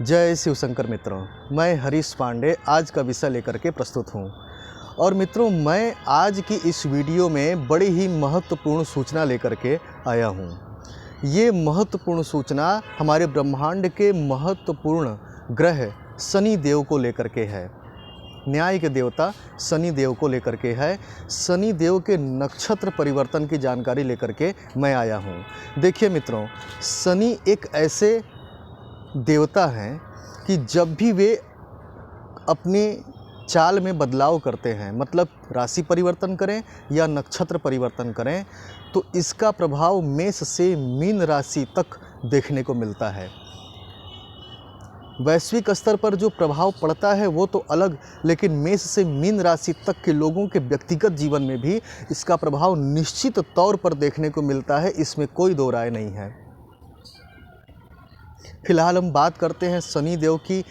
जय शिव शंकर मित्रों, मैं हरीश पांडे आज का विषय लेकर के प्रस्तुत हूँ। और मित्रों, मैं आज की इस वीडियो में बड़ी ही महत्वपूर्ण सूचना लेकर के आया हूँ। ये महत्वपूर्ण सूचना हमारे ब्रह्मांड के महत्वपूर्ण ग्रह शनि देव को लेकर के है। न्याय के देवता शनि देव को लेकर के है। शनि देव के नक्षत्र परिवर्तन की जानकारी लेकर के मैं आया हूँ। देखिए मित्रों, शनि एक ऐसे देवता हैं कि जब भी वे अपनी चाल में बदलाव करते हैं, मतलब राशि परिवर्तन करें या नक्षत्र परिवर्तन करें, तो इसका प्रभाव मेष से मीन राशि तक देखने को मिलता है। वैश्विक स्तर पर जो प्रभाव पड़ता है वो तो अलग, लेकिन मेष से मीन राशि तक के लोगों के व्यक्तिगत जीवन में भी इसका प्रभाव निश्चित तौर पर देखने को मिलता है, इसमें कोई दो राय नहीं है। फिलहाल हम बात करते हैं शनि देव की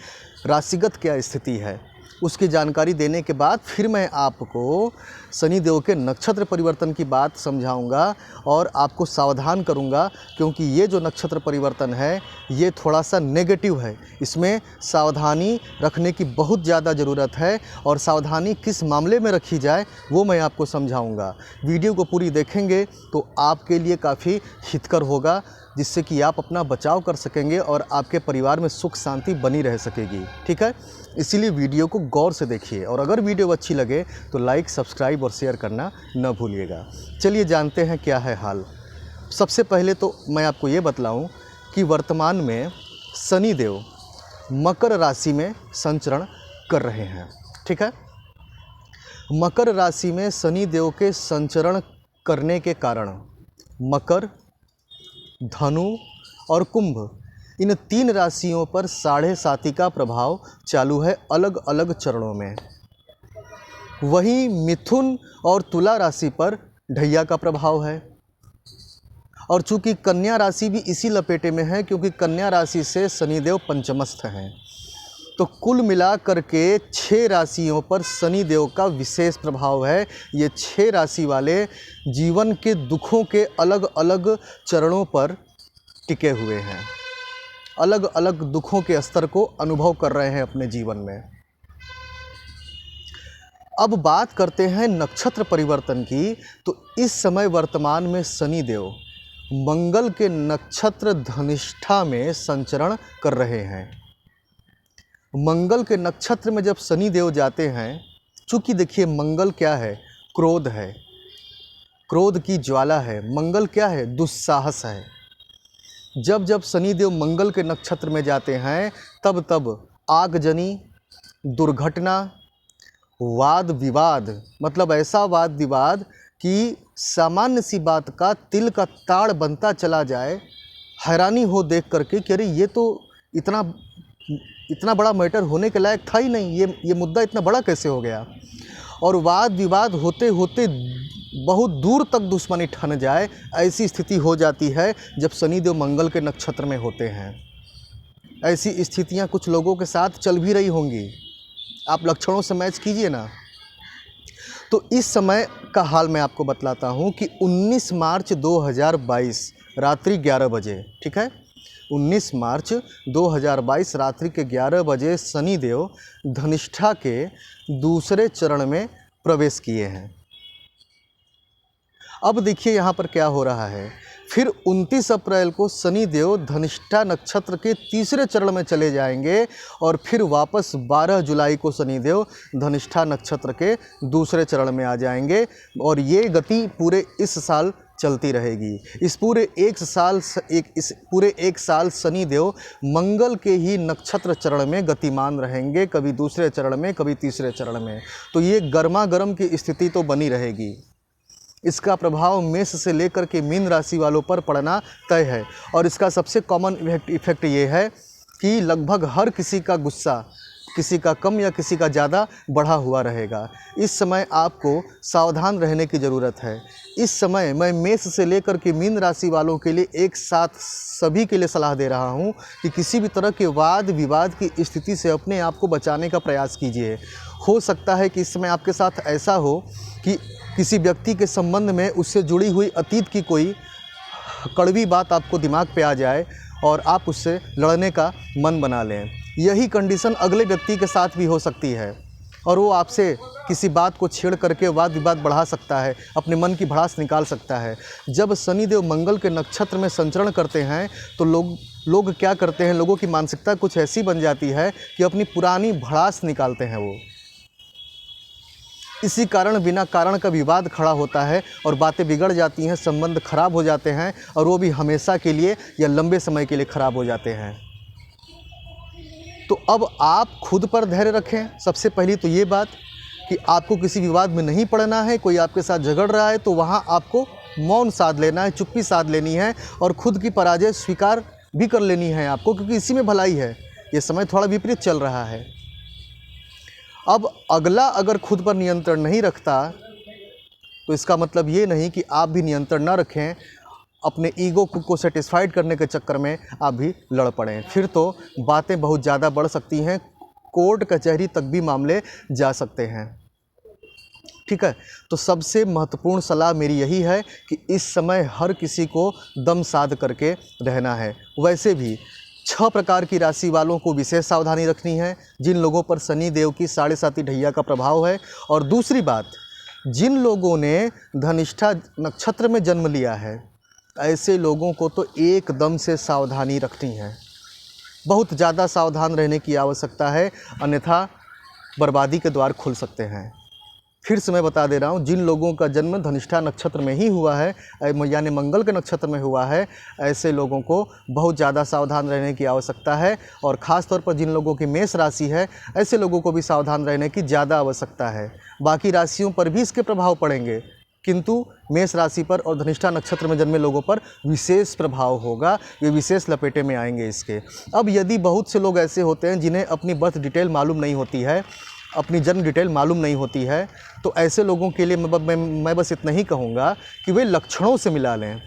राशिगत क्या स्थिति है, उसकी जानकारी देने के बाद फिर मैं आपको शनि देव के नक्षत्र परिवर्तन की बात समझाऊंगा और आपको सावधान करूंगा, क्योंकि ये जो नक्षत्र परिवर्तन है ये थोड़ा सा नेगेटिव है। इसमें सावधानी रखने की बहुत ज़्यादा ज़रूरत है, और सावधानी किस मामले में रखी जाए वो मैं आपको समझाऊंगा। वीडियो को पूरी देखेंगे तो आपके लिए काफ़ी हितकर होगा, जिससे कि आप अपना बचाव कर सकेंगे और आपके परिवार में सुख शांति बनी रह सकेगी। ठीक है, इसीलिए वीडियो को गौर से देखिए, और अगर वीडियो अच्छी लगे तो लाइक, सब्सक्राइब और शेयर करना न भूलिएगा। चलिए जानते हैं क्या है हाल। सबसे पहले तो मैं आपको ये बतलाऊं कि वर्तमान में शनि देव मकर राशि में संचरण कर रहे हैं। ठीक है, मकर राशि में शनि देव के संचरण करने के कारण मकर, धनु और कुंभ, इन तीन राशियों पर 7.5 का प्रभाव चालू है अलग अलग चरणों में। वहीं मिथुन और तुला राशि पर ढैया का प्रभाव है, और चूंकि कन्या राशि भी इसी लपेटे में है, क्योंकि कन्या राशि से शनिदेव पंचमस्थ हैं। तो कुल मिला करके 6 राशियों पर शनि देव का विशेष प्रभाव है। ये 6 राशि वाले जीवन के दुखों के अलग अलग चरणों पर टिके हुए हैं, अलग अलग दुखों के स्तर को अनुभव कर रहे हैं अपने जीवन में। अब बात करते हैं नक्षत्र परिवर्तन की, तो इस समय वर्तमान में शनि देव मंगल के नक्षत्र धनिष्ठा में संचरण कर रहे हैं। मंगल के नक्षत्र में जब शनि देव जाते हैं, चूंकि देखिए मंगल क्या है, क्रोध है, क्रोध की ज्वाला है। मंगल क्या है, दुस्साहस है। जब जब शनि देव मंगल के नक्षत्र में जाते हैं तब तब आगजनी, दुर्घटना, वाद विवाद, मतलब ऐसा वाद विवाद कि सामान्य सी बात का तिल का ताड़ बनता चला जाए। हैरानी हो देख करके कि अरे ये तो इतना बड़ा मैटर होने के लायक था ही नहीं, ये मुद्दा इतना बड़ा कैसे हो गया। और वाद विवाद होते होते बहुत दूर तक दुश्मनी ठन जाए, ऐसी स्थिति हो जाती है जब शनिदेव मंगल के नक्षत्र में होते हैं। ऐसी स्थितियां कुछ लोगों के साथ चल भी रही होंगी, आप लक्षणों से मैच कीजिए ना। तो इस समय का हाल मैं आपको बतलाता हूं कि 19 मार्च 2022 रात्रि 11 बजे, ठीक है, 19 मार्च 2022 रात्रि के 11 बजे शनिदेव धनिष्ठा के दूसरे चरण में प्रवेश किए हैं। अब देखिए यहाँ पर क्या हो रहा है। फिर 29 अप्रैल को शनि देव धनिष्ठा नक्षत्र के तीसरे चरण में चले जाएंगे, और फिर वापस 12 जुलाई को शनि देव धनिष्ठा नक्षत्र के दूसरे चरण में आ जाएंगे, और ये गति पूरे इस साल चलती रहेगी। इस पूरे एक साल शनि देव मंगल के ही नक्षत्र चरण में गतिमान रहेंगे, कभी दूसरे चरण में, कभी तीसरे चरण में। तो ये गर्मा गर्म की स्थिति तो बनी रहेगी। इसका प्रभाव मेष से लेकर के मीन राशि वालों पर पड़ना तय है, और इसका सबसे कॉमन इफेक्ट ये है कि लगभग हर किसी का गुस्सा, किसी का कम या किसी का ज़्यादा बढ़ा हुआ रहेगा। इस समय आपको सावधान रहने की ज़रूरत है। इस समय मैं मेष से लेकर के मीन राशि वालों के लिए एक साथ सभी के लिए सलाह दे रहा हूं कि किसी भी तरह के वाद विवाद की स्थिति से अपने आप को बचाने का प्रयास कीजिए। हो सकता है कि इस समय आपके साथ ऐसा हो कि किसी व्यक्ति के संबंध में उससे जुड़ी हुई अतीत की कोई कड़वी बात आपको दिमाग पे आ जाए, और आप उससे लड़ने का मन बना लें। यही कंडीशन अगले व्यक्ति के साथ भी हो सकती है और वो आपसे किसी बात को छेड़ करके वाद विवाद बढ़ा सकता है, अपने मन की भड़ास निकाल सकता है। जब शनिदेव मंगल के नक्षत्र में संचरण करते हैं तो लोग क्या करते हैं, लोगों की मानसिकता कुछ ऐसी बन जाती है कि अपनी पुरानी भड़ास निकालते हैं वो। इसी कारण बिना कारण का विवाद खड़ा होता है और बातें बिगड़ जाती हैं, संबंध खराब हो जाते हैं और वो भी हमेशा के लिए या लंबे समय के लिए खराब हो जाते हैं। तो अब आप खुद पर धैर्य रखें। सबसे पहली तो ये बात कि आपको किसी विवाद में नहीं पड़ना है। कोई आपके साथ झगड़ रहा है तो वहाँ आपको मौन साध लेना है, चुप्पी साध लेनी है और खुद की पराजय स्वीकार भी कर लेनी है आपको, क्योंकि इसी में भलाई है। ये समय थोड़ा विपरीत चल रहा है। अब अगला अगर खुद पर नियंत्रण नहीं रखता तो इसका मतलब ये नहीं कि आप भी नियंत्रण ना रखें, अपने ईगो को सेटिस्फाइड करने के चक्कर में आप भी लड़ पड़ें। फिर तो बातें बहुत ज़्यादा बढ़ सकती हैं, कोर्ट कचहरी तक भी मामले जा सकते हैं। ठीक है, तो सबसे महत्वपूर्ण सलाह मेरी यही है कि इस समय हर किसी को दम साध करके रहना है। वैसे भी 6 प्रकार की राशि वालों को विशेष सावधानी रखनी है, जिन लोगों पर शनि देव की 7.5 ढैया का प्रभाव है। और दूसरी बात, जिन लोगों ने धनिष्ठा नक्षत्र में जन्म लिया है, ऐसे लोगों को तो एकदम से सावधानी रखनी है। बहुत ज़्यादा सावधान रहने की आवश्यकता है, अन्यथा बर्बादी के द्वार खुल सकते हैं। फिर से मैं बता दे रहा हूँ, जिन लोगों का जन्म धनिष्ठा नक्षत्र में ही हुआ है, यानी मंगल के नक्षत्र में हुआ है, ऐसे लोगों को बहुत ज़्यादा सावधान रहने की आवश्यकता है। और ख़ास तौर पर जिन लोगों की मेष राशि है, ऐसे लोगों को भी सावधान रहने की ज़्यादा आवश्यकता है। बाकी राशियों पर भी इसके प्रभाव पड़ेंगे, किंतु मेष राशि पर और धनिष्ठा नक्षत्र में जन्मे लोगों पर विशेष प्रभाव होगा, ये विशेष लपेटे में आएंगे इसके। अब यदि बहुत से लोग ऐसे होते हैं जिन्हें अपनी बर्थ डिटेल मालूम नहीं होती है, अपनी जन्म डिटेल मालूम नहीं होती है, तो ऐसे लोगों के लिए मैं बस इतना ही कहूँगा कि वे लक्षणों से मिला लें।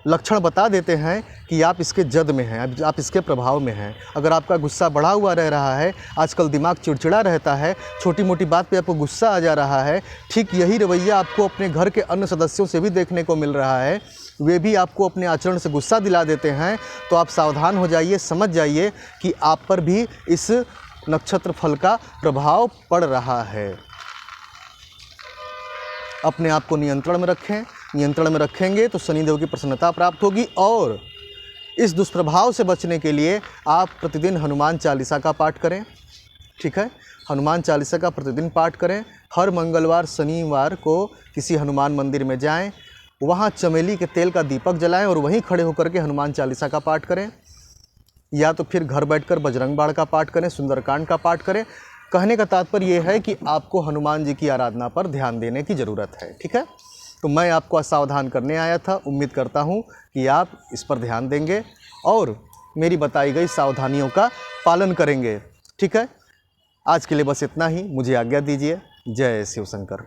लक्षण बता देते हैं कि आप इसके जद में हैं, आप इसके प्रभाव में हैं। अगर आपका गुस्सा बढ़ा हुआ रह रहा है, आजकल दिमाग चिड़चिड़ा रहता है, छोटी मोटी बात पे आपको गुस्सा आ जा रहा है, ठीक यही रवैया आपको अपने घर के अन्य सदस्यों से भी देखने को मिल रहा है, वे भी आपको अपने आचरण से गुस्सा दिला देते हैं, तो आप सावधान हो जाइए, समझ जाइए कि आप पर भी इस नक्षत्र फल का प्रभाव पड़ रहा है। अपने आप को नियंत्रण में रखें। नियंत्रण में रखेंगे तो शनिदेव की प्रसन्नता प्राप्त होगी। और इस दुष्प्रभाव से बचने के लिए आप प्रतिदिन हनुमान चालीसा का पाठ करें। ठीक है, हनुमान चालीसा का प्रतिदिन पाठ करें। हर मंगलवार शनिवार को किसी हनुमान मंदिर में जाएं, वहाँ चमेली के तेल का दीपक जलाएं और वहीं खड़े होकर के हनुमान चालीसा का पाठ करें, या तो फिर घर बैठकर बजरंग बाण का पाठ करें, सुंदरकांड का पाठ करें। कहने का तात्पर्य यह है कि आपको हनुमान जी की आराधना पर ध्यान देने की ज़रूरत है। ठीक है, तो मैं आपको सावधान करने आया था। उम्मीद करता हूँ कि आप इस पर ध्यान देंगे और मेरी बताई गई सावधानियों का पालन करेंगे। ठीक है, आज के लिए बस इतना ही। मुझे आज्ञा दीजिए। जय शिव शंकर।